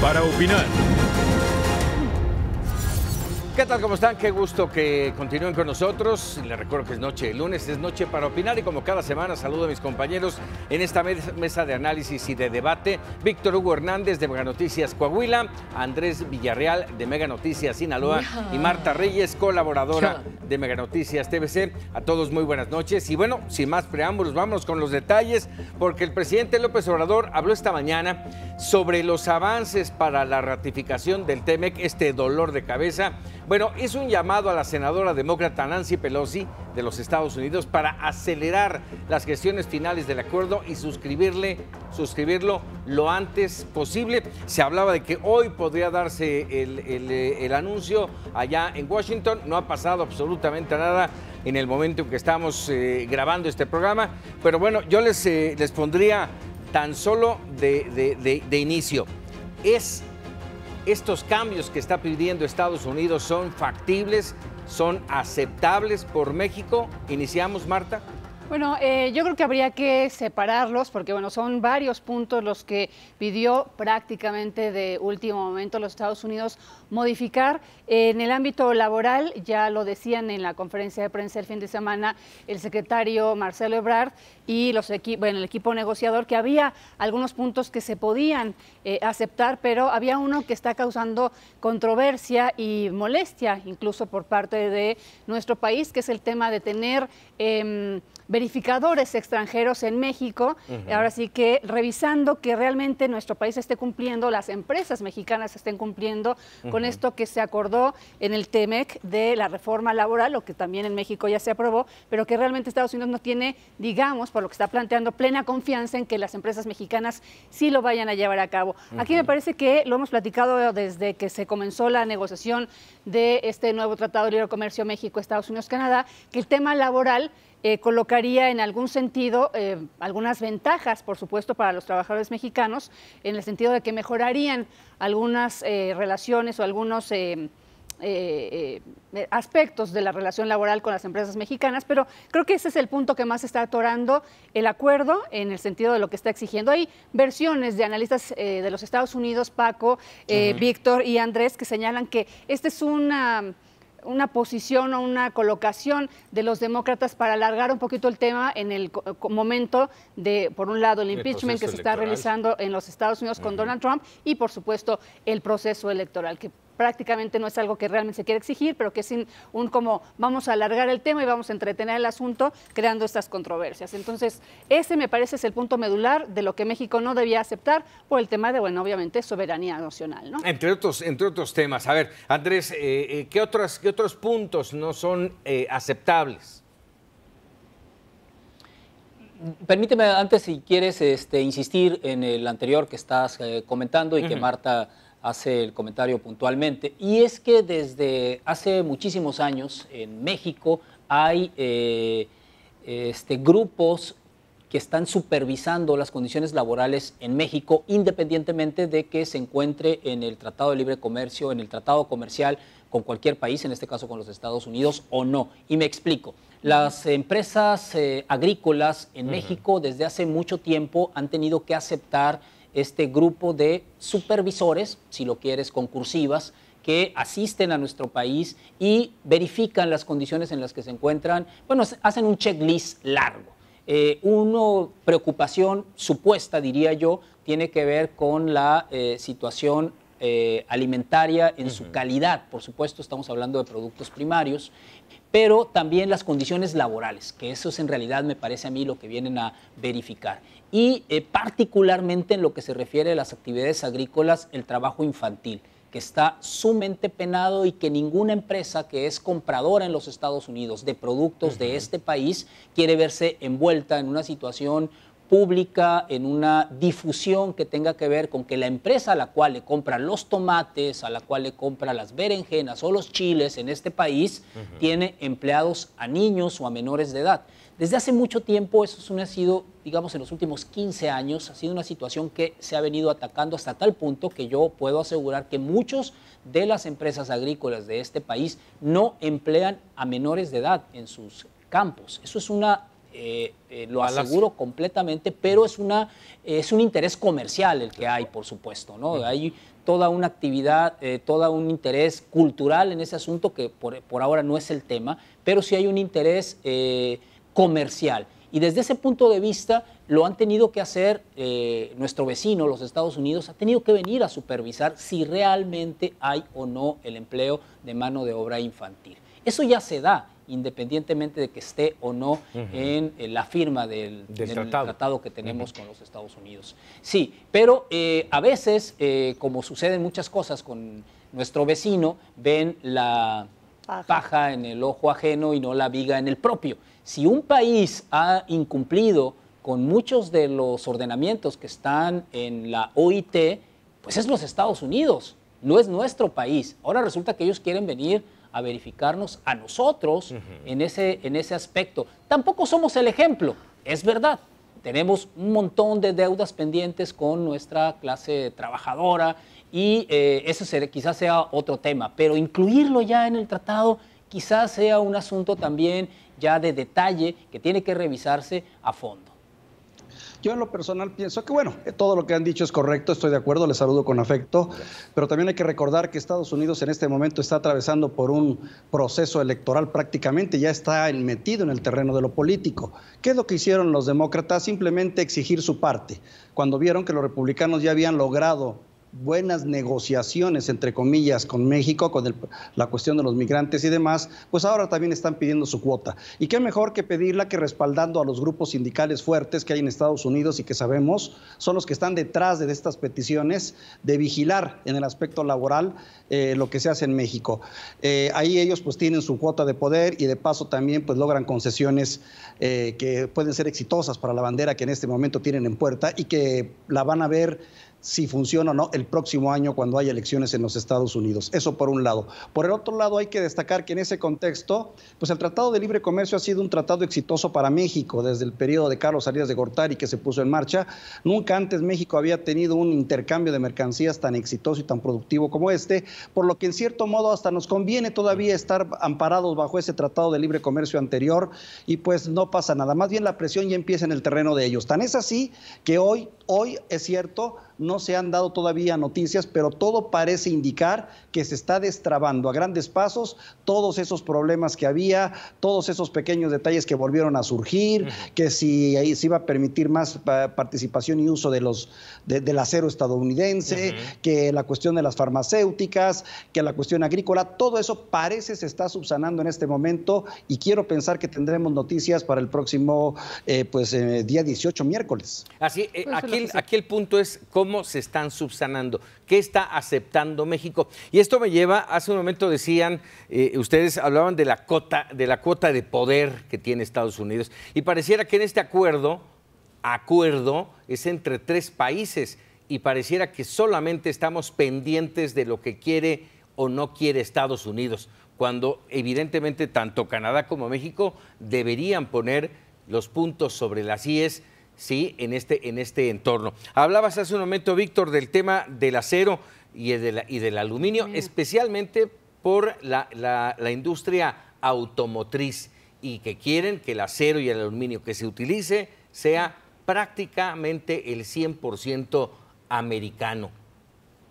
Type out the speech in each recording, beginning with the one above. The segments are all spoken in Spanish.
para opinar. ¿Qué tal? ¿Cómo están? Qué gusto que continúen con nosotros. Les recuerdo que es noche de lunes, es noche para opinar y como cada semana saludo a mis compañeros en esta mesa de análisis y de debate. Víctor Hugo Hernández de Mega Noticias Coahuila, Andrés Villarreal de Mega Noticias Sinaloa y Marta Reyes, colaboradora de Mega Noticias TVC. A todos muy buenas noches y bueno, sin más preámbulos, vámonos con los detalles porque el presidente López Obrador habló esta mañana sobre los avances para la ratificación del TEMEC, este dolor de cabeza. Bueno, hizo un llamado a la senadora demócrata Nancy Pelosi de los Estados Unidos para acelerar las gestiones finales del acuerdo y suscribirlo lo antes posible. Se hablaba de que hoy podría darse el anuncio allá en Washington. No ha pasado absolutamente nada en el momento en que estamos grabando este programa. Pero bueno, yo les pondría tan solo de inicio. ¿Estos cambios que está pidiendo Estados Unidos son factibles, son aceptables por México? Iniciamos, Marta. Bueno, yo creo que habría que separarlos porque, bueno, son varios puntos los que pidió prácticamente de último momento los Estados Unidos modificar. En el ámbito laboral, ya lo decían en la conferencia de prensa el fin de semana el secretario Marcelo Ebrard y el equipo negociador, que había algunos puntos que se podían aceptar, pero había uno que está causando controversia y molestia, incluso por parte de nuestro país, que es el tema de tener verificadores extranjeros en México. Ahora sí que revisando que realmente nuestro país esté cumpliendo, las empresas mexicanas estén cumpliendo con esto que se acordó en el TEMEC de la reforma laboral, lo que también en México ya se aprobó, pero que realmente Estados Unidos no tiene, digamos, por lo que está planteando, plena confianza en que las empresas mexicanas sí lo vayan a llevar a cabo. Aquí me parece que lo hemos platicado desde que se comenzó la negociación de este nuevo Tratado de Libre Comercio México, Estados Unidos, Canadá, que el tema laboral colocaría en algún sentido algunas ventajas, por supuesto, para los trabajadores mexicanos, en el sentido de que mejorarían algunas relaciones o algunos aspectos de la relación laboral con las empresas mexicanas, pero creo que ese es el punto que más está atorando el acuerdo en el sentido de lo que está exigiendo. Hay versiones de analistas de los Estados Unidos, Paco, Víctor y Andrés, que señalan que esta es una posición o una colocación de los demócratas para alargar un poquito el tema en el momento de, por un lado, el impeachment que se está realizando en los Estados Unidos con Donald Trump y, por supuesto, el proceso electoral, que prácticamente no es algo que realmente se quiere exigir, pero que es como vamos a alargar el tema y vamos a entretener el asunto creando estas controversias. Entonces, ese me parece es el punto medular de lo que México no debía aceptar por el tema de, bueno, obviamente, soberanía nacional, ¿no? Entre otros temas. A ver, Andrés, ¿qué otros puntos no son aceptables? Permíteme antes, si quieres, insistir en el anterior que estás comentando y que Marta hace el comentario puntualmente, y es que desde hace muchísimos años en México hay grupos que están supervisando las condiciones laborales en México, independientemente de que se encuentre en el Tratado de Libre Comercio, en el tratado comercial con cualquier país, en este caso con los Estados Unidos o no. Y me explico. Las empresas agrícolas en México desde hace mucho tiempo han tenido que aceptar este grupo de supervisores, si lo quieres concursivas, que asisten a nuestro país y verifican las condiciones en las que se encuentran. Bueno, hacen un checklist largo. Una preocupación supuesta, diría yo, tiene que ver con la situación alimentaria en su calidad. Por supuesto, estamos hablando de productos primarios, pero también las condiciones laborales, que eso es en realidad, me parece a mí, lo que vienen a verificar. Y particularmente en lo que se refiere a las actividades agrícolas, el trabajo infantil, que está sumamente penado y que ninguna empresa que es compradora en los Estados Unidos de productos de este país quiere verse envuelta en una situación pública, en una difusión que tenga que ver con que la empresa a la cual le compra los tomates, a la cual le compra las berenjenas o los chiles en este país, tiene empleados a niños o a menores de edad. Desde hace mucho tiempo, eso ha sido, digamos, en los últimos 15 años, ha sido una situación que se ha venido atacando hasta tal punto que yo puedo asegurar que muchos de las empresas agrícolas de este país no emplean a menores de edad en sus campos. Eso es una lo aseguro completamente, pero es un interés comercial el que hay, por supuesto, ¿no? Hay toda una actividad, todo un interés cultural en ese asunto que por ahora no es el tema, pero sí hay un interés comercial. Y desde ese punto de vista lo han tenido que hacer nuestro vecino, los Estados Unidos, ha tenido que venir a supervisar si realmente hay o no el empleo de mano de obra infantil. Eso ya se da, independientemente de que esté o no en la firma del tratado que tenemos con los Estados Unidos. Sí, pero a veces, como sucede en muchas cosas con nuestro vecino, ven la paja en el ojo ajeno y no la viga en el propio. Si un país ha incumplido con muchos de los ordenamientos que están en la OIT, pues es los Estados Unidos, no es nuestro país. Ahora resulta que ellos quieren venir a verificarnos a nosotros en ese aspecto. Tampoco somos el ejemplo, es verdad. Tenemos un montón de deudas pendientes con nuestra clase trabajadora y eso quizás sea otro tema, pero incluirlo ya en el tratado quizás sea un asunto también ya de detalle que tiene que revisarse a fondo. Yo en lo personal pienso que, bueno, todo lo que han dicho es correcto, estoy de acuerdo, les saludo con afecto, pero también hay que recordar que Estados Unidos en este momento está atravesando por un proceso electoral prácticamente, ya está metido en el terreno de lo político. ¿Qué es lo que hicieron los demócratas? Simplemente exigir su parte. Cuando vieron que los republicanos ya habían logrado buenas negociaciones, entre comillas, con México, con la cuestión de los migrantes y demás, pues ahora también están pidiendo su cuota. Y qué mejor que pedirla que respaldando a los grupos sindicales fuertes que hay en Estados Unidos y que sabemos son los que están detrás de estas peticiones de vigilar en el aspecto laboral lo que se hace en México. Ahí ellos pues tienen su cuota de poder y de paso también pues logran concesiones que pueden ser exitosas para la bandera que en este momento tienen en puerta y que la van a ver si funciona o no el próximo año cuando haya elecciones en los Estados Unidos. Eso por un lado. Por el otro lado hay que destacar que en ese contexto, pues el Tratado de Libre Comercio ha sido un tratado exitoso para México desde el periodo de Carlos Salinas de Gortari que se puso en marcha. Nunca antes México había tenido un intercambio de mercancías tan exitoso y tan productivo como este, por lo que en cierto modo hasta nos conviene todavía estar amparados bajo ese Tratado de Libre Comercio anterior y pues no pasa nada. Más bien la presión ya empieza en el terreno de ellos. Tan es así que hoy es cierto, no se han dado todavía noticias, pero todo parece indicar que se está destrabando a grandes pasos todos esos problemas que había, todos esos pequeños detalles que volvieron a surgir, que si ahí se iba a permitir más participación y uso del acero estadounidense, que la cuestión de las farmacéuticas, que la cuestión agrícola, todo eso parece se está subsanando en este momento y quiero pensar que tendremos noticias para el próximo día 18, miércoles. Así, aquí el punto es cómo se están subsanando, qué está aceptando México. Y esto me lleva, hace un momento decían, ustedes hablaban de la cuota de poder que tiene Estados Unidos y pareciera que en este acuerdo es entre 3 países y pareciera que solamente estamos pendientes de lo que quiere o no quiere Estados Unidos, cuando evidentemente tanto Canadá como México deberían poner los puntos sobre las IES. Sí, en este entorno. Hablabas hace un momento, Víctor, del tema del acero y del aluminio, especialmente por la industria automotriz y que quieren que el acero y el aluminio que se utilice sea prácticamente el 100% americano.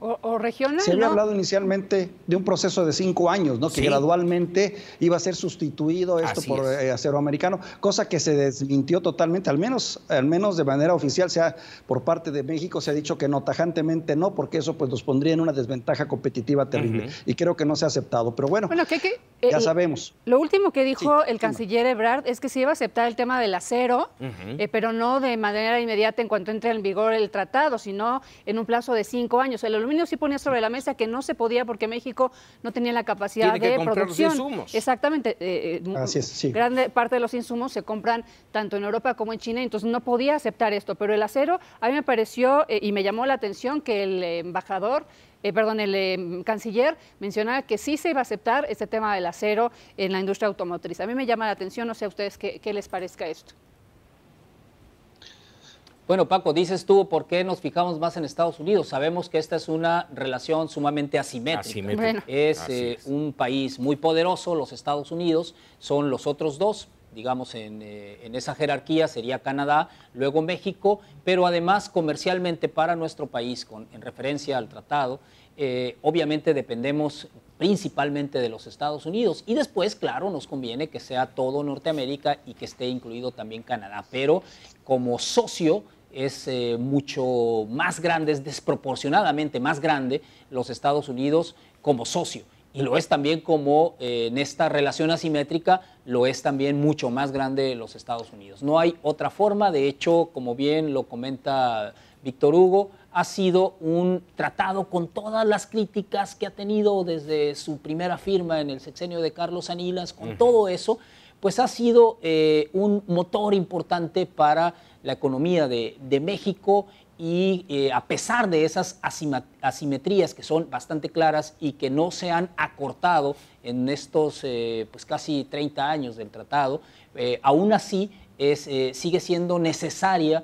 O regional, se había hablado inicialmente de un proceso de 5 años, ¿no? Que gradualmente iba a ser sustituido esto por acero americano, cosa que se desmintió totalmente, al menos de manera oficial, por parte de México se ha dicho que no, tajantemente no, porque eso pues los pondría en una desventaja competitiva terrible y creo que no se ha aceptado, pero bueno ya sabemos. Lo último que dijo el canciller Ebrard es que se iba a aceptar el tema del acero, pero no de manera inmediata en cuanto entre en vigor el tratado, sino en un plazo de 5 años. El aluminio sí ponía sobre la mesa que no se podía porque México no tenía la capacidad de producción. Los insumos. Exactamente. Así es, sí. Grande parte de los insumos se compran tanto en Europa como en China, entonces no podía aceptar esto. Pero el acero, a mí me pareció y me llamó la atención que el canciller mencionaba que sí se iba a aceptar este tema del acero en la industria automotriz. A mí me llama la atención, no sé a ustedes qué les parezca esto. Bueno, Paco, dices tú, ¿por qué nos fijamos más en Estados Unidos? Sabemos que esta es una relación sumamente asimétrica. Bueno. Es un país muy poderoso, los Estados Unidos, son los otros 2 digamos, en esa jerarquía sería Canadá, luego México, pero además comercialmente para nuestro país, en referencia al tratado, obviamente dependemos principalmente de los Estados Unidos y después, claro, nos conviene que sea todo Norteamérica y que esté incluido también Canadá, pero como socio es mucho más grande, es desproporcionadamente más grande los Estados Unidos como socio. Y lo es también como en esta relación asimétrica, lo es también mucho más grande los Estados Unidos. No hay otra forma, de hecho, como bien lo comenta Víctor Hugo, ha sido un tratado con todas las críticas que ha tenido desde su primera firma en el sexenio de Carlos Anillas, con todo eso, pues ha sido un motor importante para la economía de México y a pesar de esas asimetrías que son bastante claras y que no se han acortado en estos pues casi 30 años del tratado, aún así sigue siendo necesaria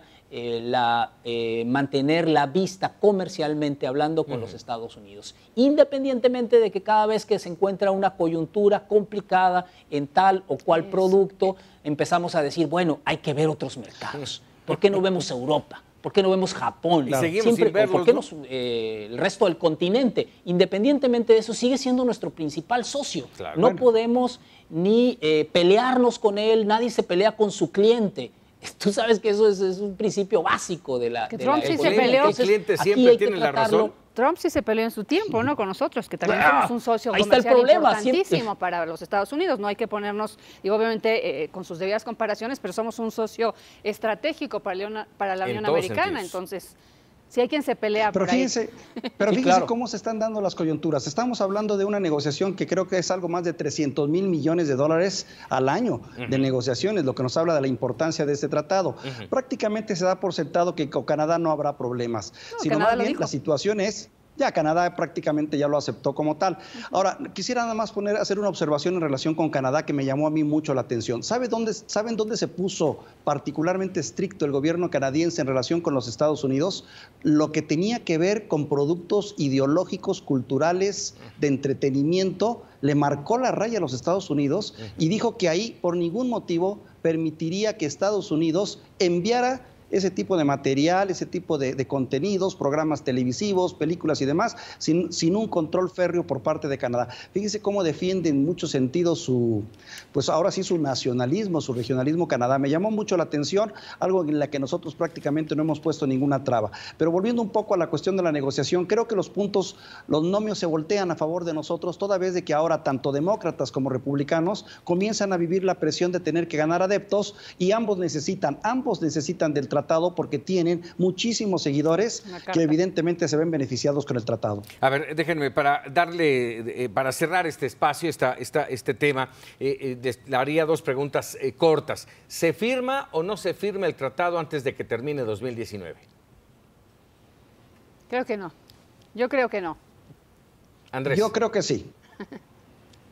mantener la vista comercialmente hablando con los Estados Unidos, independientemente de que cada vez que se encuentra una coyuntura complicada en tal o cual producto, empezamos a decir, bueno, hay que ver otros mercados. ¿Por qué no vemos Europa? ¿Por qué no vemos Japón? Claro. Siempre, ¿por qué no el resto del continente? Independientemente de eso, sigue siendo nuestro principal socio. Claro. No podemos ni pelearnos con él, nadie se pelea con su cliente. Tú sabes que eso es un principio básico de la... Que Trump sí se peleó. El cliente siempre tiene la razón. Trump sí se peleó en su tiempo, ¿no? Con nosotros, que también somos un socio comercial importantísimo para los Estados Unidos. No hay que ponernos, digo, obviamente, con sus debidas comparaciones, pero somos un socio estratégico para la Unión Americana. Entonces, sí hay quien se pelea pero por fíjense, ahí. Pero fíjense cómo se están dando las coyunturas. Estamos hablando de una negociación que creo que es algo más de 300 mil millones de dólares al año de negociaciones, lo que nos habla de la importancia de este tratado. Prácticamente se da por sentado que con Canadá no habrá problemas, sino más bien la situación es... Ya Canadá prácticamente ya lo aceptó como tal. Ahora, quisiera nada más hacer una observación en relación con Canadá que me llamó a mí mucho la atención. ¿Saben dónde se puso particularmente estricto el gobierno canadiense en relación con los Estados Unidos? Lo que tenía que ver con productos ideológicos, culturales, de entretenimiento, le marcó la raya a los Estados Unidos y dijo que ahí por ningún motivo permitiría que Estados Unidos enviara ese tipo de material, ese tipo de contenidos, programas televisivos, películas y demás, sin un control férreo por parte de Canadá. Fíjense cómo defiende en muchos sentidos pues ahora sí su nacionalismo, su regionalismo Canadá. Me llamó mucho la atención, algo en la que nosotros prácticamente no hemos puesto ninguna traba. Pero volviendo un poco a la cuestión de la negociación, creo que los nomios se voltean a favor de nosotros, toda vez de que ahora tanto demócratas como republicanos comienzan a vivir la presión de tener que ganar adeptos y ambos necesitan del tratado porque tienen muchísimos seguidores que evidentemente se ven beneficiados con el tratado. A ver, déjenme, para cerrar este espacio, este tema, le haría dos preguntas cortas. ¿Se firma o no se firma el tratado antes de que termine 2019? Creo que no. Yo creo que no. Andrés. Yo creo que sí.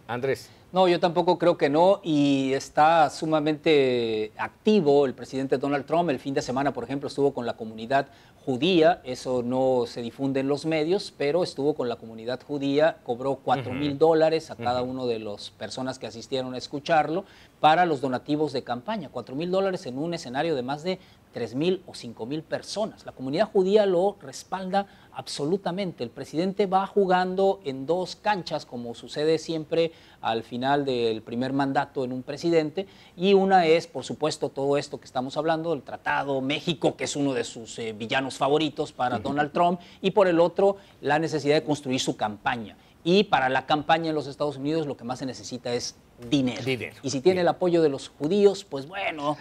Andrés. No, yo tampoco creo que no, y está sumamente activo el presidente Donald Trump. El fin de semana, por ejemplo, estuvo con la comunidad judía, eso no se difunde en los medios, pero estuvo con la comunidad judía, cobró $4,000 a cada uno de las personas que asistieron a escucharlo para los donativos de campaña. $4,000 en un escenario de más de 3,000 o 5,000 personas. La comunidad judía lo respalda absolutamente. El presidente va jugando en dos canchas, como sucede siempre al final del primer mandato en un presidente, y una es, por supuesto, todo esto que estamos hablando, el Tratado México, que es uno de sus villanos favoritos para Donald Trump, y por el otro, la necesidad de construir su campaña. Y para la campaña en los Estados Unidos lo que más se necesita es dinero. Y si tiene el apoyo de los judíos, pues bueno,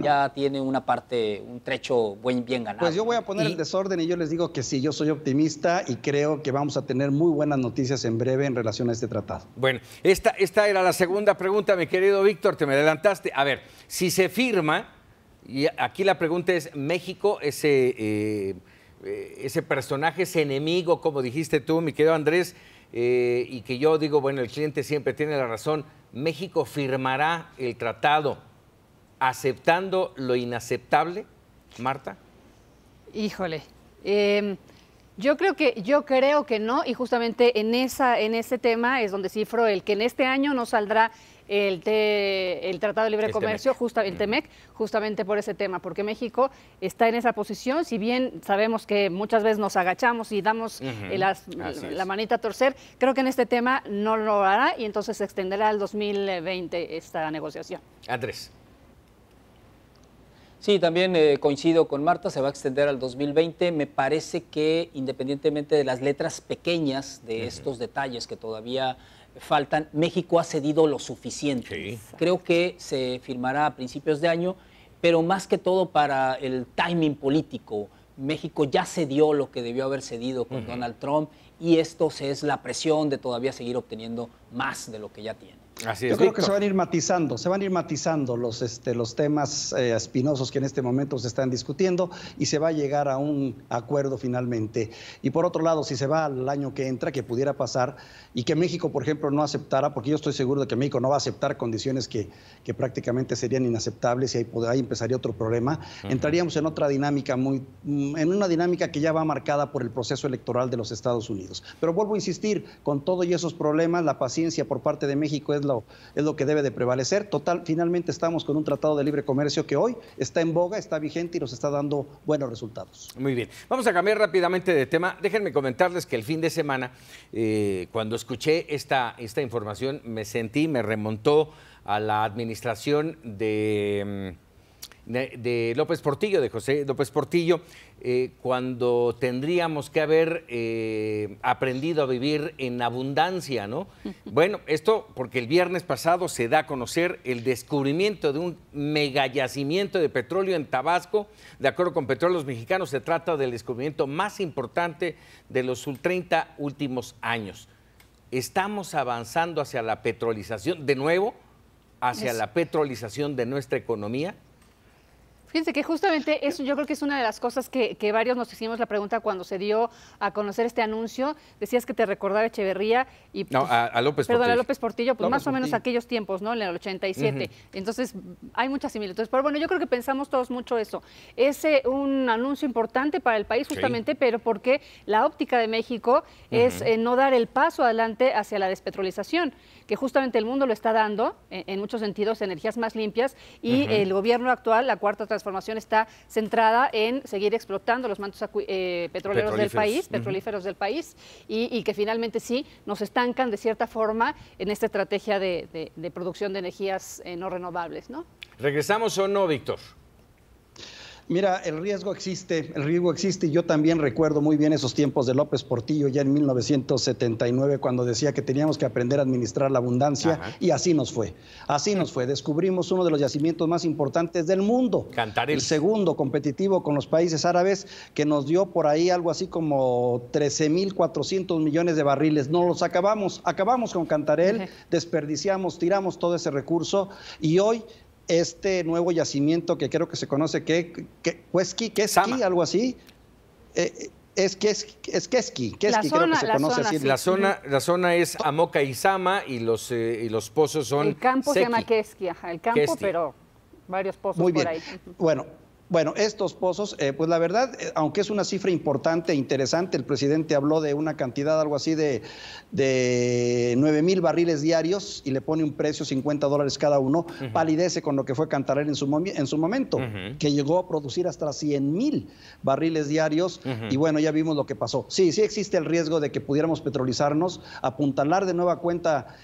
ya tiene una parte, un trecho bien ganado. Pues yo voy a poner el desorden y yo les digo que sí, yo soy optimista y creo que vamos a tener muy buenas noticias en breve en relación a este tratado. Bueno, esta era la segunda pregunta, mi querido Víctor, te me adelantaste. A ver, si se firma, y aquí la pregunta es, ¿México, ese personaje, ese enemigo, como dijiste tú, mi querido Andrés, y que yo digo, bueno, el cliente siempre tiene la razón, ¿México firmará el tratado aceptando lo inaceptable, Marta? Híjole, yo creo que no, y justamente en ese tema es donde cifro el que en este año no saldrá el Tratado de Libre Comercio, el TEMEC, justamente por ese tema, porque México está en esa posición, si bien sabemos que muchas veces nos agachamos y damos la manita a torcer, creo que en este tema no lo hará y entonces se extenderá al 2020 esta negociación. Andrés. Sí, también coincido con Marta, se va a extender al 2020. Me parece que independientemente de las letras pequeñas de estos detalles que todavía faltan, México ha cedido lo suficiente. Sí. Creo que se firmará a principios de año, pero más que todo para el timing político. México ya cedió lo que debió haber cedido con Donald Trump y esto es la presión de todavía seguir obteniendo más de lo que ya tiene. Así es, yo creo que se van a ir matizando los temas espinosos que en este momento se están discutiendo y se va a llegar a un acuerdo finalmente. Y por otro lado, si se va al año que entra, que pudiera pasar, y que México, por ejemplo, no aceptara, porque yo estoy seguro de que México no va a aceptar condiciones que prácticamente serían inaceptables y ahí empezaría otro problema, entraríamos en otra dinámica, en una dinámica que ya va marcada por el proceso electoral de los Estados Unidos. Pero vuelvo a insistir, con todo y esos problemas, la paciencia por parte de México es lo que debe de prevalecer. Finalmente estamos con un tratado de libre comercio que hoy está en boga, está vigente y nos está dando buenos resultados. Muy bien. Vamos a cambiar rápidamente de tema. Déjenme comentarles que el fin de semana, cuando escuché esta información, me remontó a la administración de López Portillo, de José López Portillo, cuando tendríamos que haber aprendido a vivir en abundancia, ¿no? Bueno, esto porque el viernes pasado se da a conocer el descubrimiento de un megayacimiento de petróleo en Tabasco. De acuerdo con Petróleos Mexicanos, se trata del descubrimiento más importante de los 30 últimos años. Estamos avanzando hacia la petrolización, de nuevo, hacia la petrolización de nuestra economía. Fíjense que justamente eso yo creo que es una de las cosas que varios nos hicimos la pregunta cuando se dio a conocer este anuncio. Decías que te recordaba Echeverría y no, a López Portillo. Perdón, a López Portillo, pues más o menos aquellos tiempos, ¿no? En el 87. Entonces hay muchas similitudes. Pero bueno, yo creo que pensamos todos mucho eso. Es un anuncio importante para el país justamente, pero porque la óptica de México es no dar el paso adelante hacia la despetrolización, que justamente el mundo lo está dando, en muchos sentidos, energías más limpias, y el gobierno actual, la Cuarta Transformación, está centrada en seguir explotando los mantos petroleros del país, petrolíferos del país, y que finalmente sí nos estancan de cierta forma en esta estrategia de producción de energías no renovables, ¿no? ¿Regresamos o no, Víctor? Mira, el riesgo existe y yo también recuerdo muy bien esos tiempos de López Portillo ya en 1979 cuando decía que teníamos que aprender a administrar la abundancia y así nos fue, descubrimos uno de los yacimientos más importantes del mundo, Cantarell. El segundo competitivo con los países árabes que nos dio por ahí algo así como 13.400 millones de barriles, no los acabamos con Cantarell, desperdiciamos, tiramos todo ese recurso y hoy este nuevo yacimiento que creo que se conoce Quesqui, algo así, es Quesqui, creo que se conoce así. La zona es Amoca y Zama y los pozos son el campo Sequi. Se llama Quesqui, el campo, Quesqui. Pero varios pozos muy bien. Por ahí. Bueno, estos pozos, pues la verdad, aunque es una cifra importante e interesante, el presidente habló de una cantidad, algo así de 9,000 barriles diarios y le pone un precio $50 cada uno, palidece con lo que fue Cantarell en su momento, que llegó a producir hasta 100,000 barriles diarios y bueno, ya vimos lo que pasó. Sí existe el riesgo de que pudiéramos petrolizarnos, apuntalar de nueva cuenta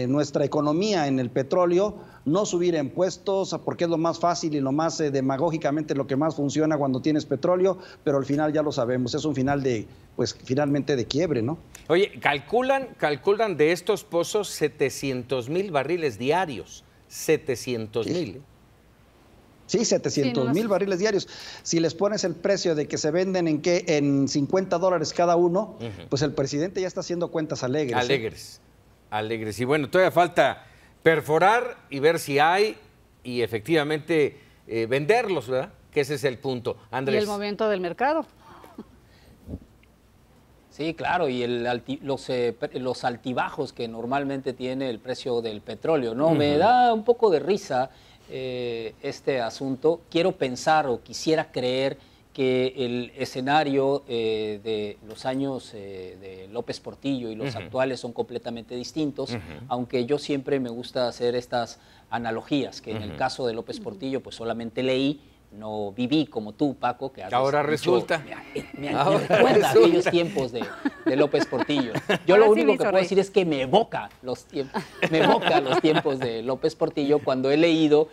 nuestra economía en el petróleo, no subir impuestos, porque es lo más fácil y lo más demagógicamente lo que más funciona cuando tienes petróleo, pero al final ya lo sabemos, es un final finalmente de quiebre, ¿no? Oye, calculan de estos pozos 700,000 barriles diarios, 700,000. Sí, 700,000 barriles diarios. Si les pones el precio de que se venden en $50 cada uno, pues el presidente ya está haciendo cuentas alegres. Alegres. Y bueno, todavía falta perforar y ver si hay y efectivamente venderlos, ¿verdad? Que ese es el punto. Andrés. Y el momento del mercado. Sí, claro, y los altibajos que normalmente tiene el precio del petróleo, ¿no? Me da un poco de risa este asunto. Quiero pensar o quisiera creer que el escenario de los años de López Portillo y los actuales son completamente distintos, aunque yo siempre me gusta hacer estas analogías, que en el caso de López Portillo pues solamente leí, no viví como tú, Paco, que ahora resulta. Me recuerda aquellos tiempos de López Portillo. Yo lo único que puedo decir es que me evoca los tiempos de López Portillo cuando he leído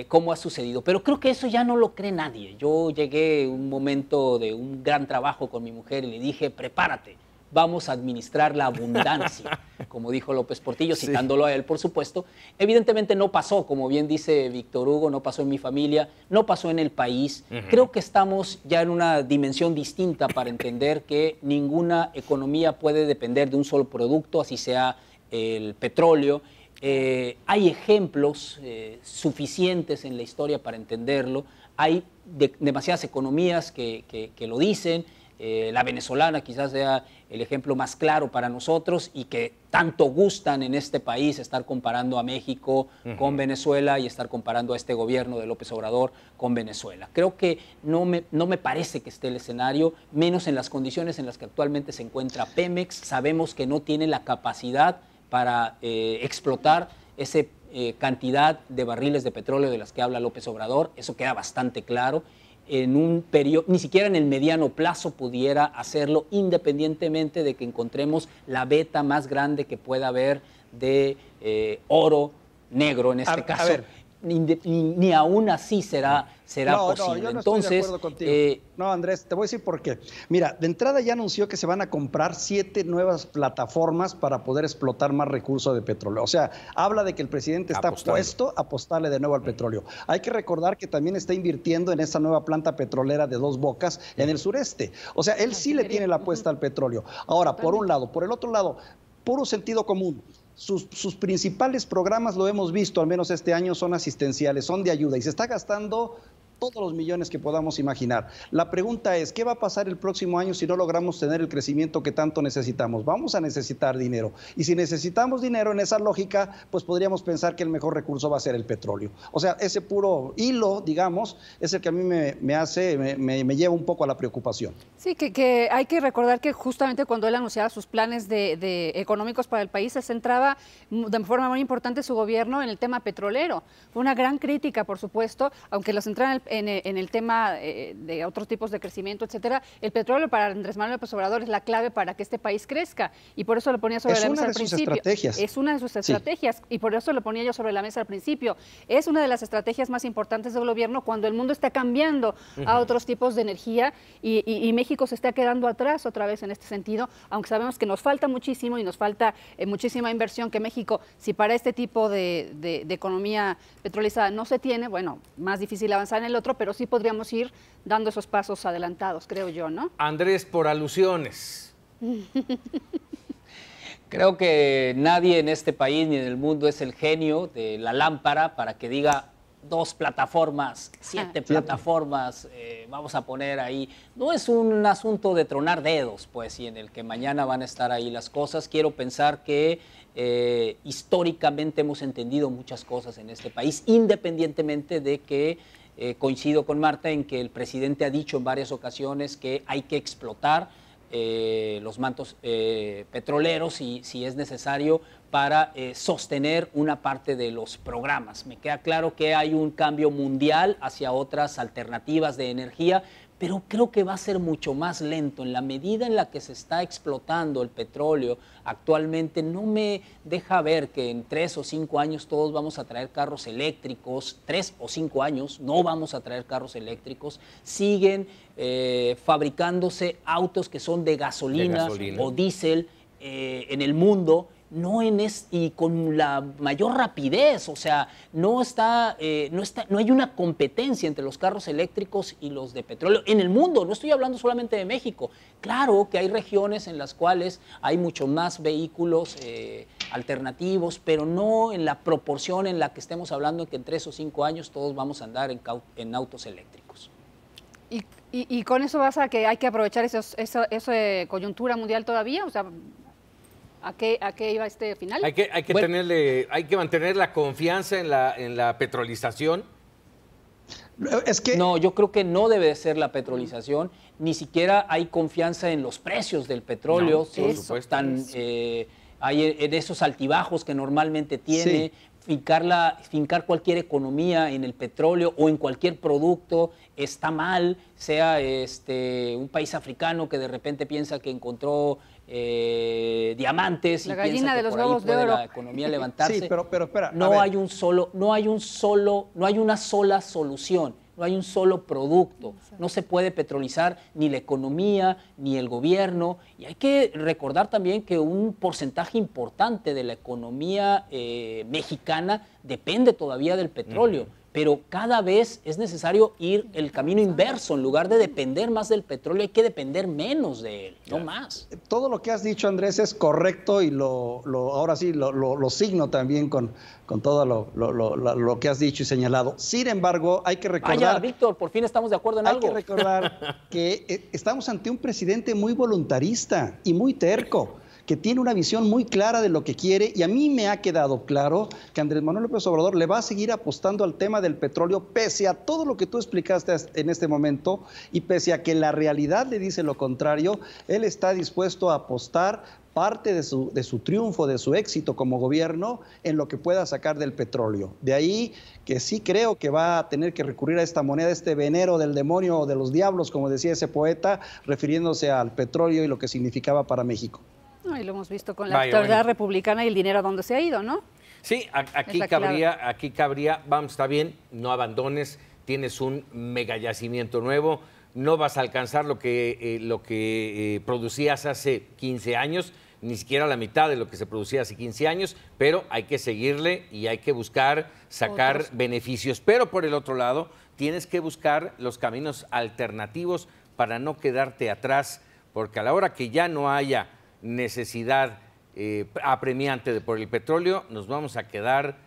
cómo ha sucedido. Pero creo que eso ya no lo cree nadie. Yo llegué a un momento de un gran trabajo con mi mujer y le dije, prepárate, vamos a administrar la abundancia, como dijo López Portillo, citándolo a él, por supuesto. Evidentemente no pasó, como bien dice Víctor Hugo, no pasó en mi familia, no pasó en el país. Creo que estamos ya en una dimensión distinta para entender que ninguna economía puede depender de un solo producto, así sea el petróleo. Hay ejemplos suficientes en la historia para entenderlo. Hay demasiadas economías que lo dicen. La venezolana quizás sea el ejemplo más claro para nosotros y que tanto gustan en este país estar comparando a México con Venezuela y estar comparando a este gobierno de López Obrador con Venezuela. Creo que no me parece que esté el escenario, menos en las condiciones en las que actualmente se encuentra Pemex. Sabemos que no tiene la capacidad para explotar esa cantidad de barriles de petróleo de las que habla López Obrador, eso queda bastante claro. En un periodo, ni siquiera en el mediano plazo pudiera hacerlo, independientemente de que encontremos la veta más grande que pueda haber de oro negro en este caso. A ver, ni aún así será posible. Yo no Entonces, estoy de acuerdo contigo. No, Andrés, te voy a decir por qué. Mira, de entrada ya anunció que se van a comprar 7 nuevas plataformas para poder explotar más recursos de petróleo. O sea, habla de que el presidente está puesto a apostarle de nuevo al petróleo. Hay que recordar que también está invirtiendo en esa nueva planta petrolera de Dos Bocas en el sureste. O sea, él sí le tiene la apuesta al petróleo. Ahora, por un lado. Por el otro lado, puro sentido común. Sus principales programas, lo hemos visto, al menos este año, son asistenciales, son de ayuda y se está gastando todos los millones que podamos imaginar. La pregunta es, ¿qué va a pasar el próximo año si no logramos tener el crecimiento que tanto necesitamos? Vamos a necesitar dinero. Y si necesitamos dinero en esa lógica, pues podríamos pensar que el mejor recurso va a ser el petróleo. O sea, ese puro hilo, digamos, es el que a mí me lleva un poco a la preocupación. Sí, que hay que recordar que justamente cuando él anunciaba sus planes de económicos para el país, se centraba de forma muy importante su gobierno en el tema petrolero. Fue una gran crítica, por supuesto, aunque lo centraran en el tema de otros tipos de crecimiento, etcétera. El petróleo para Andrés Manuel López Obrador es la clave para que este país crezca y por eso lo ponía sobre la mesa al principio. Es una de sus estrategias y por eso lo ponía yo sobre la mesa al principio. Es una de las estrategias más importantes del gobierno cuando el mundo está cambiando a otros tipos de energía y México se está quedando atrás otra vez en este sentido, aunque sabemos que nos falta muchísimo y nos falta muchísima inversión que México, si para este tipo de economía petrolizada no se tiene, bueno, más difícil avanzar en el otro, pero sí podríamos ir dando esos pasos adelantados, creo yo, ¿no? Andrés, por alusiones. Creo que nadie en este país ni en el mundo es el genio de la lámpara para que diga 2 plataformas, 7 plataformas, vamos a poner ahí. No es un asunto de tronar dedos, pues, y en el que mañana van a estar ahí las cosas. Quiero pensar que históricamente hemos entendido muchas cosas en este país, independientemente de que coincido con Marta en que el presidente ha dicho en varias ocasiones que hay que explotar los mantos petroleros si es necesario para sostener una parte de los programas. Me queda claro que hay un cambio mundial hacia otras alternativas de energía, pero creo que va a ser mucho más lento. En la medida en la que se está explotando el petróleo actualmente, no me deja ver que en 3 o 5 años todos vamos a traer carros eléctricos. 3 o 5 años no vamos a traer carros eléctricos. Siguen fabricándose autos que son de gasolina o diésel en el mundo. No y con la mayor rapidez, o sea, no hay una competencia entre los carros eléctricos y los de petróleo en el mundo. No estoy hablando solamente de México. Claro que hay regiones en las cuales hay mucho más vehículos alternativos, pero no en la proporción en la que estemos hablando, que en 3 o 5 años todos vamos a andar en autos eléctricos. ¿Y con eso vas a que hay que aprovechar esa coyuntura mundial todavía? O sea, ¿a qué iba este final? Hay que mantener la confianza en la petrolización. Es que... No, yo creo que no debe de ser la petrolización, ni siquiera hay confianza en los precios del petróleo, hay en esos altibajos que normalmente tiene, fincar cualquier economía en el petróleo o en cualquier producto está mal, sea un país africano que de repente piensa que encontró diamantes la y gallina piensa que de los por ahí huevos de puede oro. la economía levantarse. Sí, pero espera. No hay una sola solución, no hay un solo producto. No se puede petrolizar ni la economía ni el gobierno. Y hay que recordar también que un porcentaje importante de la economía mexicana depende todavía del petróleo. Pero cada vez es necesario ir el camino inverso. En lugar de depender más del petróleo, hay que depender menos de él, no más. Todo lo que has dicho, Andrés, es correcto y ahora sí lo signo también con todo lo que has dicho y señalado. Sin embargo, hay que recordar... Vaya, Víctor, por fin estamos de acuerdo en algo. Hay que recordar que estamos ante un presidente muy voluntarista y muy terco, que tiene una visión muy clara de lo que quiere, y a mí me ha quedado claro que Andrés Manuel López Obrador le va a seguir apostando al tema del petróleo, pese a todo lo que tú explicaste en este momento, y pese a que la realidad le dice lo contrario. Él está dispuesto a apostar parte de su triunfo, de su éxito como gobierno, en lo que pueda sacar del petróleo. De ahí que sí creo que va a tener que recurrir a esta moneda, este venero del demonio o de los diablos, como decía ese poeta, refiriéndose al petróleo y lo que significaba para México. No, y lo hemos visto con la autoridad republicana y el dinero a dónde se ha ido, ¿no? Sí, aquí cabría, vamos, está bien, no abandones, tienes un mega yacimiento nuevo, no vas a alcanzar lo que producías hace 15 años, ni siquiera la mitad de lo que se producía hace 15 años, pero hay que seguirle y hay que buscar sacar beneficios. Pero por el otro lado, tienes que buscar los caminos alternativos para no quedarte atrás, porque a la hora que ya no haya necesidad apremiante por el petróleo, nos vamos a quedar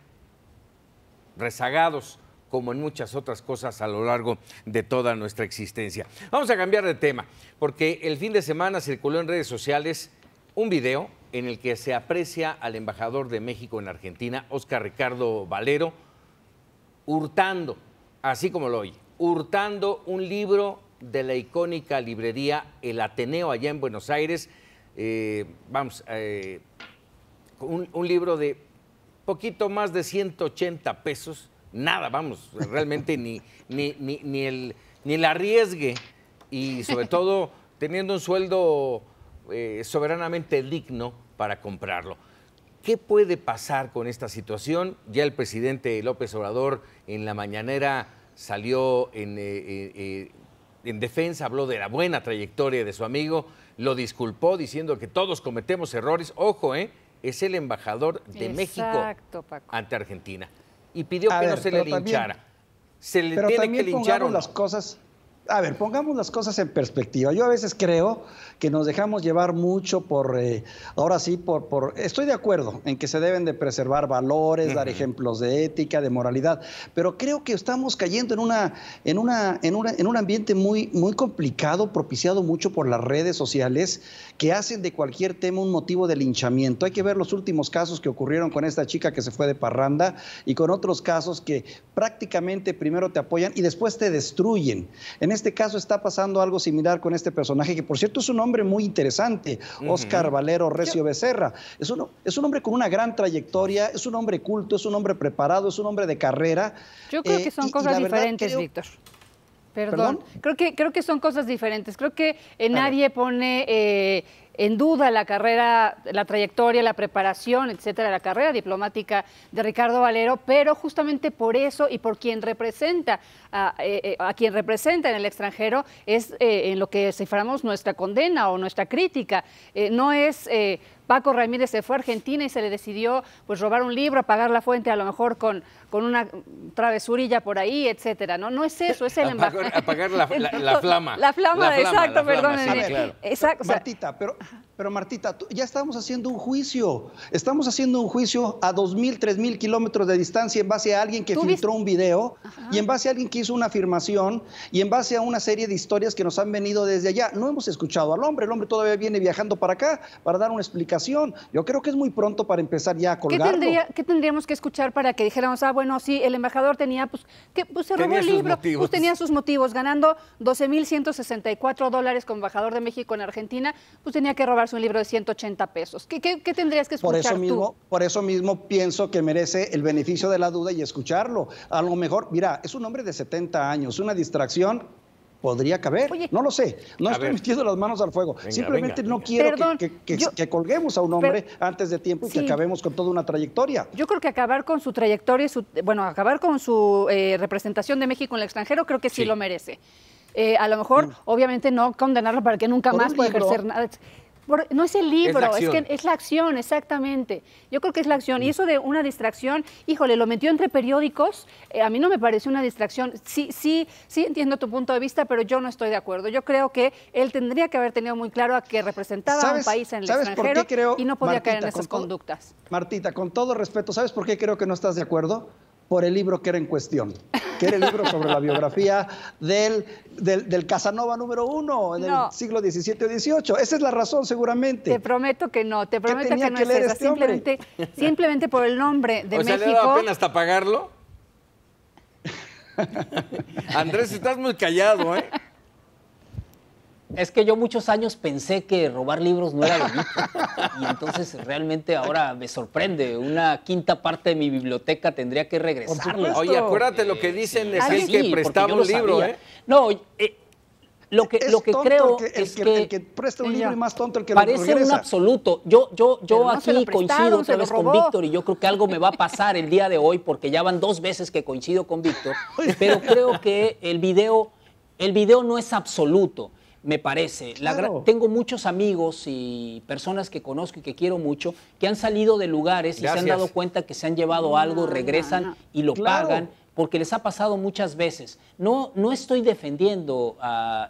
rezagados, como en muchas otras cosas a lo largo de toda nuestra existencia. Vamos a cambiar de tema, porque el fin de semana circuló en redes sociales un video en el que se aprecia al embajador de México en Argentina, Óscar Ricardo Valero, hurtando, así como lo oye, hurtando un libro de la icónica librería El Ateneo allá en Buenos Aires. Un libro de poquito más de 180 pesos, nada, vamos, realmente ni el arriesgue, y sobre todo teniendo un sueldo soberanamente digno para comprarlo. ¿Qué puede pasar con esta situación? Ya el presidente López Obrador en la mañanera salió en defensa, habló de la buena trayectoria de su amigo, lo disculpó diciendo que todos cometemos errores. Ojo, es el embajador de México ante Argentina. Y pidió que no se le linchara. Se le tiene que linchar o no. Pongamos las cosas en perspectiva. Yo a veces creo que nos dejamos llevar mucho estoy de acuerdo en que se deben de preservar valores, dar ejemplos de ética, de moralidad, pero creo que estamos cayendo en un ambiente muy, muy complicado, propiciado mucho por las redes sociales, que hacen de cualquier tema un motivo de linchamiento. Hay que ver los últimos casos que ocurrieron con esta chica que se fue de parranda y con otros casos que prácticamente primero te apoyan y después te destruyen. En este caso está pasando algo similar con este personaje, que por cierto es un hombre muy interesante, Óscar Valero Recio Becerra. Es un hombre con una gran trayectoria, es un hombre culto, es un hombre preparado, es un hombre de carrera. Yo creo que son cosas diferentes, Víctor. Perdón. Creo que son cosas diferentes. Creo que nadie pone en duda la carrera, la trayectoria, la preparación, etcétera, la carrera diplomática de Ricardo Valero, pero justamente por eso y por quien representa a quien representa en el extranjero es en lo que ciframos nuestra condena o nuestra crítica. No es Paco Ramírez se fue a Argentina y se le decidió pues robar un libro, apagar la fuente a lo mejor con una travesurilla por ahí, etcétera. No es eso, es el embajador. Apagar la flama. La flama, exacto, perdón. Sí, claro. Exacto. Martita, Pero Martita, ya estamos haciendo un juicio. Estamos haciendo un juicio a 2.000, 3.000 kilómetros de distancia en base a alguien que filtró un video y en base a alguien que hizo una afirmación y en base a una serie de historias que nos han venido desde allá. No hemos escuchado al hombre. El hombre todavía viene viajando para acá para dar una explicación. Yo creo que es muy pronto para empezar ya a colgarlo. ¿Qué tendríamos que escuchar para que dijéramos, bueno, sí, el embajador tenía, se robó el libro, tenía sus motivos, ganando $12,164 como embajador de México en Argentina, pues tenía que robarse un libro de 180 pesos. ¿Qué tendrías que escuchar tú? Por eso mismo pienso que merece el beneficio de la duda y escucharlo. A lo mejor, mira, es un hombre de 70 años, una distracción podría caber. Oye, no lo sé, no estoy metiendo las manos al fuego. Simplemente no quiero que colguemos a un hombre antes de tiempo y que acabemos con toda una trayectoria. Yo creo que acabar con su trayectoria, acabar con su representación de México en el extranjero, creo que sí lo merece. A lo mejor, obviamente, no condenarlo para que nunca más pueda ejercer nada. No es el libro, es la acción, exactamente. Yo creo que es la acción. Y eso de una distracción, híjole, lo metió entre periódicos. A mí no me parece una distracción. Sí entiendo tu punto de vista, pero yo no estoy de acuerdo. Yo creo que él tendría que haber tenido muy claro a que representaba a un país en el extranjero y no podía caer en esas conductas. Martita, con todo respeto, ¿sabes por qué creo que no estás de acuerdo? Por el libro que era en cuestión, que era el libro sobre la biografía del Casanova número 1 en el siglo XVII o XVIII. Esa es la razón, seguramente. Te prometo que no, te prometo que no es esa. Simplemente por el nombre de México. ¿Le daba pena hasta pagarlo? Andrés, estás muy callado, ¿eh? Es que yo muchos años pensé que robar libros no era delito. Y entonces realmente ahora me sorprende. Una quinta parte de mi biblioteca tendría que regresarla. Oye, acuérdate lo que dicen es que prestaba un libro, ¿eh? No, lo que creo es que el que presta un libro es más tonto el que parece lo regresa. un absoluto. Yo aquí coincido otra vez con Víctor y yo creo que algo me va a pasar el día de hoy porque ya van 2 veces que coincido con Víctor. Pero creo que el video no es absoluto. Me parece. Claro. Tengo muchos amigos y personas que conozco y que quiero mucho que han salido de lugares y se han dado cuenta que se han llevado algo, regresan y lo pagan porque les ha pasado muchas veces. No estoy defendiendo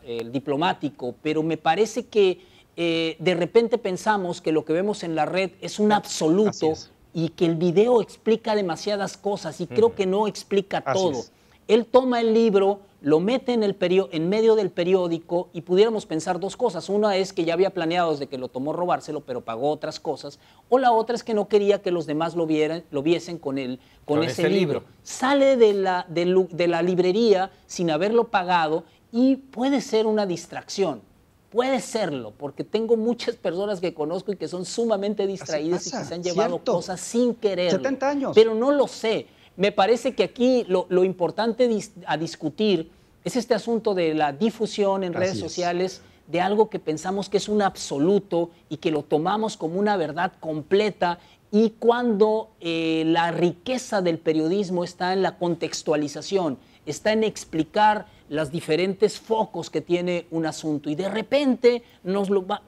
el diplomático, pero me parece que de repente pensamos que lo que vemos en la red es un absoluto y que el video explica demasiadas cosas y creo que no explica todo. Él toma el libro, lo mete en medio del periódico y pudiéramos pensar 2 cosas. Una es que ya había planeado desde que lo tomó robárselo, pero pagó otras cosas. O la otra es que no quería que los demás lo viesen con ese libro. Sale de la librería sin haberlo pagado y puede ser una distracción. Puede serlo, porque tengo muchas personas que conozco y que son sumamente distraídas y que se han llevado cosas sin querer. 70 años. Pero no lo sé. Me parece que aquí lo importante a discutir es este asunto de la difusión en redes sociales de algo que pensamos que es un absoluto y que lo tomamos como una verdad completa y cuando la riqueza del periodismo está en la contextualización, está en explicar los diferentes focos que tiene un asunto y de repente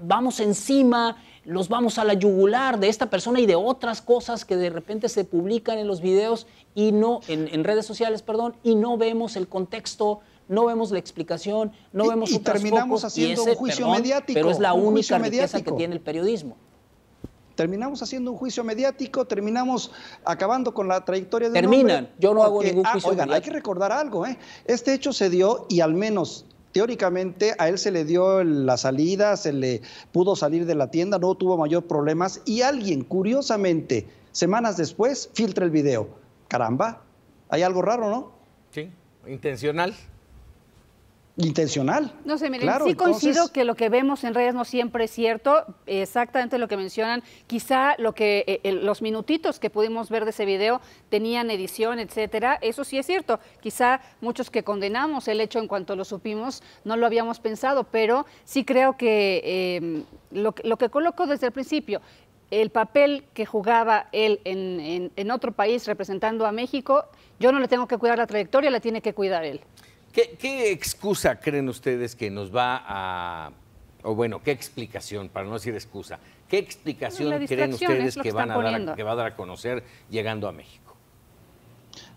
vamos encima, los vamos a la yugular de esta persona y de otras cosas que de repente se publican en los videos y no en redes sociales, y no vemos el contexto, no vemos la explicación, no vemos otros terminamos focos haciendo un juicio mediático. Pero es la única riqueza que tiene el periodismo. Terminamos haciendo un juicio mediático, terminamos acabando con la trayectoria de Terminan, yo no hago ningún juicio mediático. Hay que recordar algo, Este hecho se dio y al menos teóricamente a él se le dio la salida, se le pudo salir de la tienda, no tuvo mayor problemas y alguien, curiosamente, semanas después, filtra el video. Caramba, hay algo raro, ¿no? Sí, intencional. Intencional. No sé, miren, claro, sí coincido que lo que vemos en redes no siempre es cierto, exactamente lo que mencionan, quizá los minutitos que pudimos ver de ese video tenían edición, etcétera, eso sí es cierto, quizá muchos que condenamos el hecho en cuanto lo supimos no lo habíamos pensado, pero sí creo que lo que coloco desde el principio, el papel que jugaba él en otro país representando a México, yo no le tengo que cuidar la trayectoria, la tiene que cuidar él. ¿Qué excusa creen ustedes que nos va a... o bueno, qué explicación, para no decir excusa, qué explicación creen ustedes que va a dar a conocer llegando a México?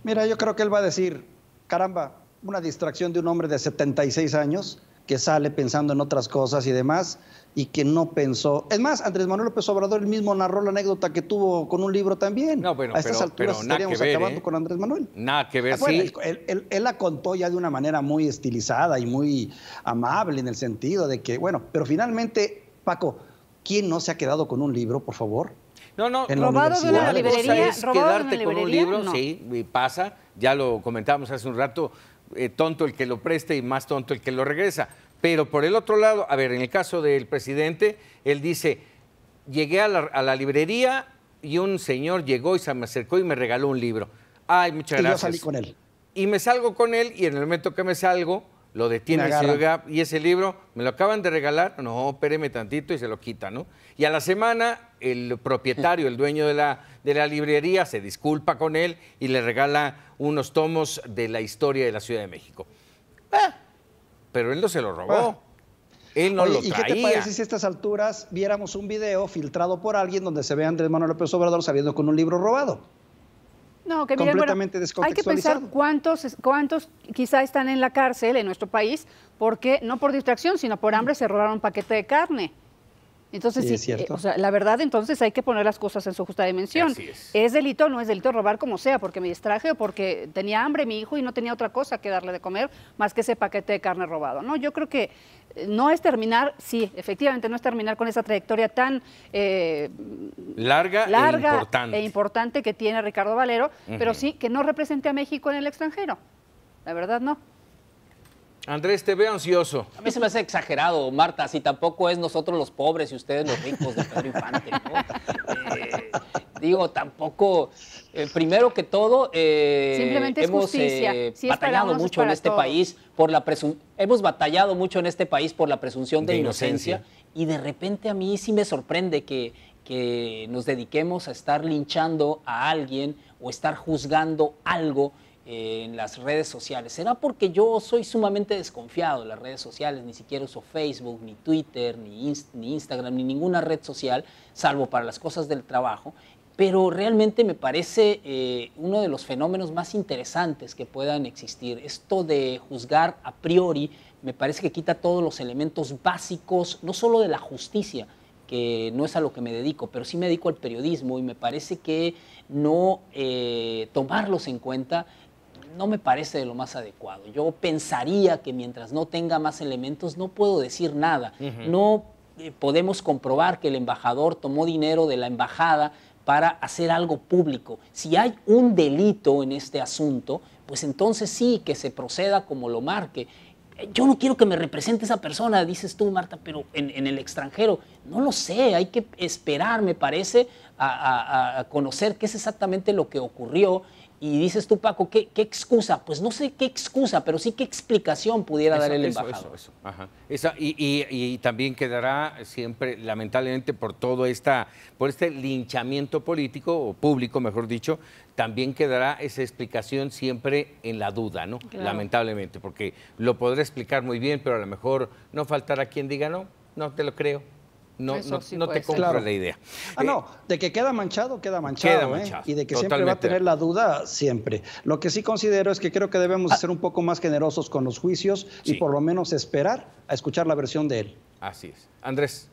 Mira, yo creo que él va a decir, caramba, una distracción de un hombre de 76 años que sale pensando en otras cosas y demás, y que no pensó. Es más, Andrés Manuel López Obrador él mismo narró la anécdota que tuvo con un libro también. No, bueno, a estas alturas estaríamos acabando con Andrés Manuel. Nada que ver, bueno, sí. Él la contó ya de una manera muy estilizada y muy amable en el sentido de que, bueno, pero finalmente, Paco, ¿quién no se ha quedado con un libro, por favor? No, robado de una librería, es quedarte con un libro, no. Sí, y pasa, ya lo comentábamos hace un rato, tonto el que lo preste y más tonto el que lo regresa. Pero por el otro lado, a ver, en el caso del presidente, él dice, llegué a la librería y un señor llegó y se me acercó y me regaló un libro. Ay, muchas gracias. Y yo salí con él. Y me salgo con él y en el momento que me salgo, lo detiene el señor Gap y ese libro, ¿me lo acaban de regalar? No, espéreme tantito y se lo quita, ¿no? Y a la semana, el propietario, el dueño de la librería, se disculpa con él y le regala unos tomos de la historia de la Ciudad de México. Pero él no se lo robó. Él no lo traía. ¿Y qué te parece si a estas alturas viéramos un video filtrado por alguien donde se ve a Andrés Manuel López Obrador saliendo con un libro robado? No, que miren, completamente descontextualizado. Hay que pensar cuántos quizá están en la cárcel en nuestro país porque no por distracción, sino por hambre se robaron un paquete de carne. Entonces, sí, o sea, la verdad, entonces hay que poner las cosas en su justa dimensión. Así es. ¿Es delito o no es delito robar como sea? Porque me distraje o porque tenía hambre mi hijo y no tenía otra cosa que darle de comer más que ese paquete de carne robado. No, yo creo que no es terminar, sí, efectivamente, no es terminar con esa trayectoria tan larga e importante que tiene Ricardo Valero, pero sí que no represente a México en el extranjero. La verdad, no. Andrés, te veo ansioso. A mí se me hace exagerado, Marta, si tampoco es nosotros los pobres y ustedes los ricos de Pedro Infante, ¿no? Digo, tampoco, primero que todo, simplemente hemos batallado mucho en este país por la presunción de inocencia y de repente a mí sí me sorprende que nos dediquemos a estar linchando a alguien o estar juzgando algo en las redes sociales. ¿Será porque yo soy sumamente desconfiado de las redes sociales? Ni siquiera uso Facebook, ni Twitter, ni Instagram, ni ninguna red social, salvo para las cosas del trabajo. Pero realmente me parece uno de los fenómenos más interesantes que puedan existir. Esto de juzgar a priori me parece que quita todos los elementos básicos, no solo de la justicia, que no es a lo que me dedico, pero sí me dedico al periodismo y me parece que no tomarlos en cuenta no me parece de lo más adecuado. Yo pensaría que mientras no tenga más elementos no puedo decir nada. No podemos comprobar que el embajador tomó dinero de la embajada para hacer algo público. Si hay un delito en este asunto, pues entonces sí, que se proceda como lo marque. Yo no quiero que me represente esa persona, dices tú, Marta, pero en el extranjero, no lo sé, hay que esperar, me parece, a conocer qué es exactamente lo que ocurrió. Y dices tú, Paco, ¿qué excusa? Pues no sé qué excusa, pero sí qué explicación pudiera dar el embajador. Ajá. Y también quedará siempre, lamentablemente, por este linchamiento político, o público, mejor dicho, también quedará esa explicación siempre en la duda, ¿no? Claro. Lamentablemente, porque lo podré explicar muy bien, pero a lo mejor no faltará quien diga, no te lo creo. No te compro la idea. No, de que queda manchado. Y de que siempre va a tener la duda, siempre. Lo que sí considero es que creo que debemos ser un poco más generosos con los juicios y por lo menos esperar a escuchar la versión de él. Así es. Andrés.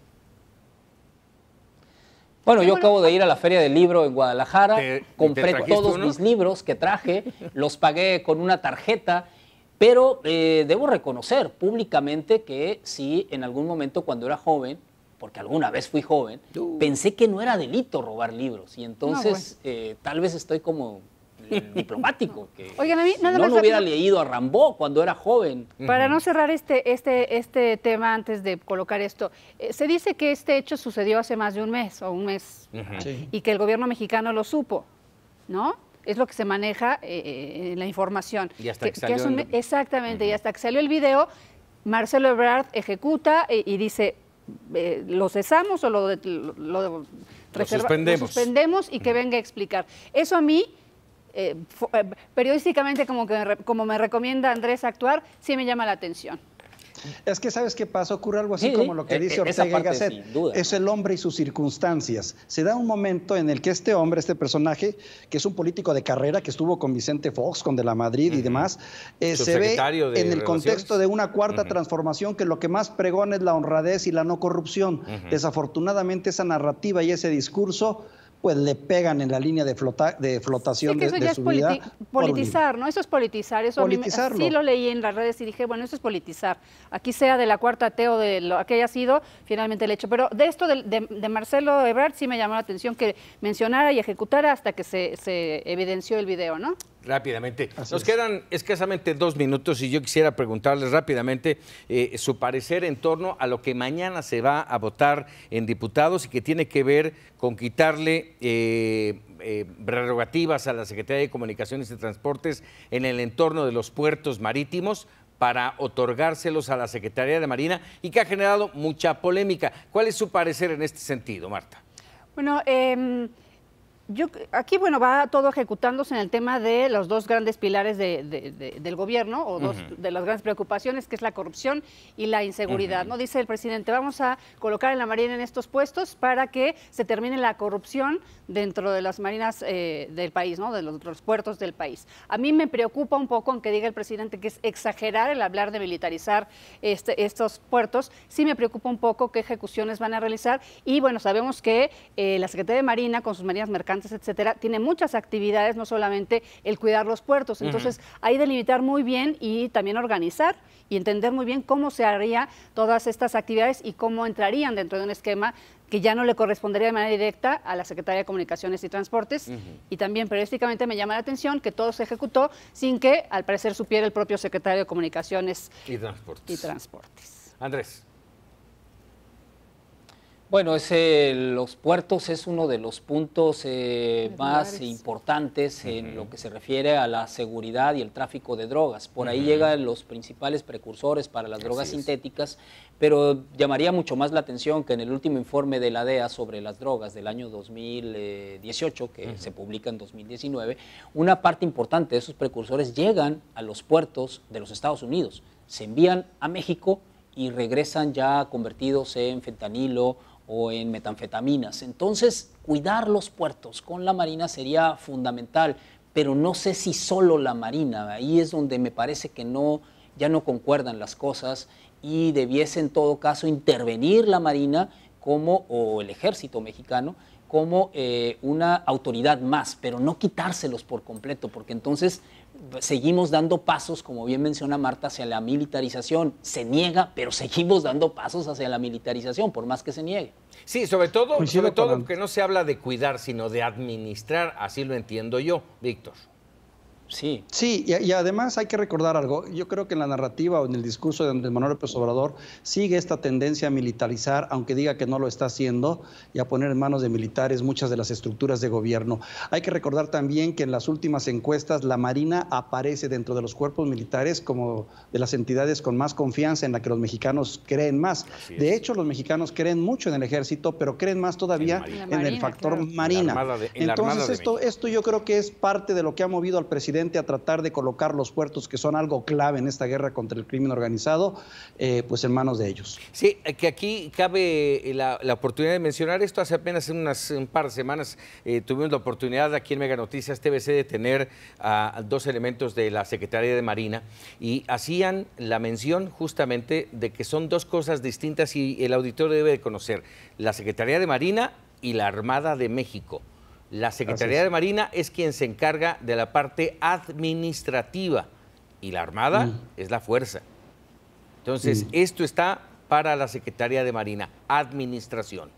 Bueno, yo acabo de ir a la Feria del Libro en Guadalajara, compré todos mis libros que traje, los pagué con una tarjeta, pero debo reconocer públicamente que sí, en algún momento cuando era joven, porque alguna vez fui joven, pensé que no era delito robar libros. Y entonces tal vez estoy como diplomático, que oigan, a mí, nada no más lo hubiera leído a Rimbaud cuando era joven. Para no cerrar este tema antes de colocar esto, se dice que este hecho sucedió hace más de un mes o un mes y que el gobierno mexicano lo supo, ¿no? Es lo que se maneja en la información. Y hasta que salió exactamente, y hasta que salió el video, Marcelo Ebrard ejecuta y dice... lo cesamos o lo suspendemos y que venga a explicar. Eso a mí, periodísticamente, como me recomienda Andrés actuar, sí me llama la atención. Es que, ¿sabes qué pasa? Ocurre algo así como lo que dice Ortega y Gasset. Es el hombre y sus circunstancias. Se da un momento en el que este hombre, este personaje, que es un político de carrera, que estuvo con Vicente Fox, con De la Madrid y demás, se ve en el contexto de una cuarta transformación que lo que más pregona es la honradez y la no corrupción. Desafortunadamente, esa narrativa y ese discurso pues le pegan en la línea de flotación de su vida. Politizar, ¿no? Eso es politizar. Eso sí lo leí en las redes y dije, bueno, eso es politizar. Aquí sea de la cuarta T o de lo que haya sido, finalmente el hecho. Pero de esto de Marcelo Ebrard sí me llamó la atención que mencionara y ejecutara hasta que se evidenció el video, ¿no? Rápidamente. Nos quedan escasamente 2 minutos y yo quisiera preguntarles rápidamente su parecer en torno a lo que mañana se va a votar en diputados y que tiene que ver con quitarle prerrogativas a la Secretaría de Comunicaciones y Transportes en el entorno de los puertos marítimos para otorgárselos a la Secretaría de Marina y que ha generado mucha polémica. ¿Cuál es su parecer en este sentido, Marta? Bueno, aquí, bueno, va todo ejecutándose en el tema de los 2 grandes pilares del gobierno, o 2 de las grandes preocupaciones, que es la corrupción y la inseguridad, ¿no? Dice el presidente, vamos a colocar en la Marina en estos puestos para que se termine la corrupción dentro de las marinas del país, ¿no? De los puertos del país. A mí me preocupa un poco, aunque diga el presidente que es exagerar el hablar de militarizar estos puertos, sí me preocupa un poco qué ejecuciones van a realizar y, bueno, sabemos que la Secretaría de Marina, con sus marinas mercantes, etcétera, tiene muchas actividades, no solamente el cuidar los puertos. Entonces, hay que delimitar muy bien y también organizar y entender muy bien cómo se haría todas estas actividades y cómo entrarían dentro de un esquema que ya no le correspondería de manera directa a la Secretaría de Comunicaciones y Transportes. Y también periodísticamente me llama la atención que todo se ejecutó sin que, al parecer, supiera el propio Secretario de Comunicaciones y Transportes. Andrés. Bueno, los puertos es uno de los puntos más importantes en lo que se refiere a la seguridad y el tráfico de drogas. Por ahí llegan los principales precursores para las drogas sintéticas, pero llamaría mucho más la atención que en el último informe de la DEA sobre las drogas del año 2018, que se publica en 2019, una parte importante de esos precursores llegan a los puertos de los Estados Unidos, se envían a México y regresan ya convertidos en fentanilo o en metanfetaminas. Entonces, cuidar los puertos con la Marina sería fundamental, pero no sé si solo la Marina. Ahí es donde me parece que ya no concuerdan las cosas y debiese en todo caso intervenir la Marina o el Ejército mexicano como una autoridad más, pero no quitárselos por completo, porque entonces seguimos dando pasos, como bien menciona Marta, hacia la militarización. Se niega, pero seguimos dando pasos hacia la militarización, por más que se niegue. Sí, sobre todo que no se habla de cuidar, sino de administrar, así lo entiendo yo, Víctor. Sí, y además hay que recordar algo. Yo creo que en la narrativa o en el discurso de Andrés Manuel López Obrador sigue esta tendencia a militarizar, aunque diga que no lo está haciendo, y a poner en manos de militares muchas de las estructuras de gobierno. Hay que recordar también que en las últimas encuestas la Marina aparece dentro de los cuerpos militares como de las entidades con más confianza en la que los mexicanos creen más. De hecho, los mexicanos creen mucho en el Ejército, pero creen más todavía en el factor Marina. Entonces, esto yo creo que es parte de lo que ha movido al presidente a tratar de colocar los puertos, que son algo clave en esta guerra contra el crimen organizado, pues en manos de ellos. Sí, que aquí cabe la oportunidad de mencionar esto. Hace apenas un par de semanas tuvimos la oportunidad aquí en Mega Noticias TVC de tener a 2 elementos de la Secretaría de Marina y hacían la mención justamente de que son 2 cosas distintas y el auditorio debe de conocer: la Secretaría de Marina y la Armada de México. La Secretaría de Marina es quien se encarga de la parte administrativa y la Armada es la fuerza. Entonces, esto está para la Secretaría de Marina, administración.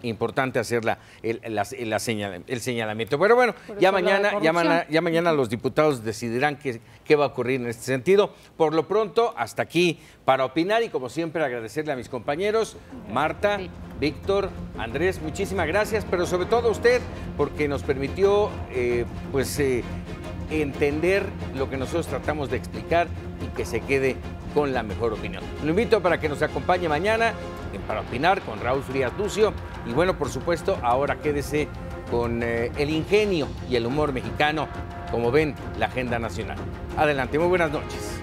Importante hacer el señalamiento. Pero bueno, ya mañana los diputados decidirán qué va a ocurrir en este sentido. Por lo pronto, hasta aquí para opinar y como siempre agradecerle a mis compañeros, Marta, Víctor, Andrés, muchísimas gracias, pero sobre todo a usted porque nos permitió entender lo que nosotros tratamos de explicar y que se quede con la mejor opinión. Lo invito para que nos acompañe mañana Para Opinar con Raúl Frías Lucio. Y bueno, por supuesto, ahora quédese con el ingenio y el humor mexicano, como ven, la agenda nacional. Adelante, muy buenas noches.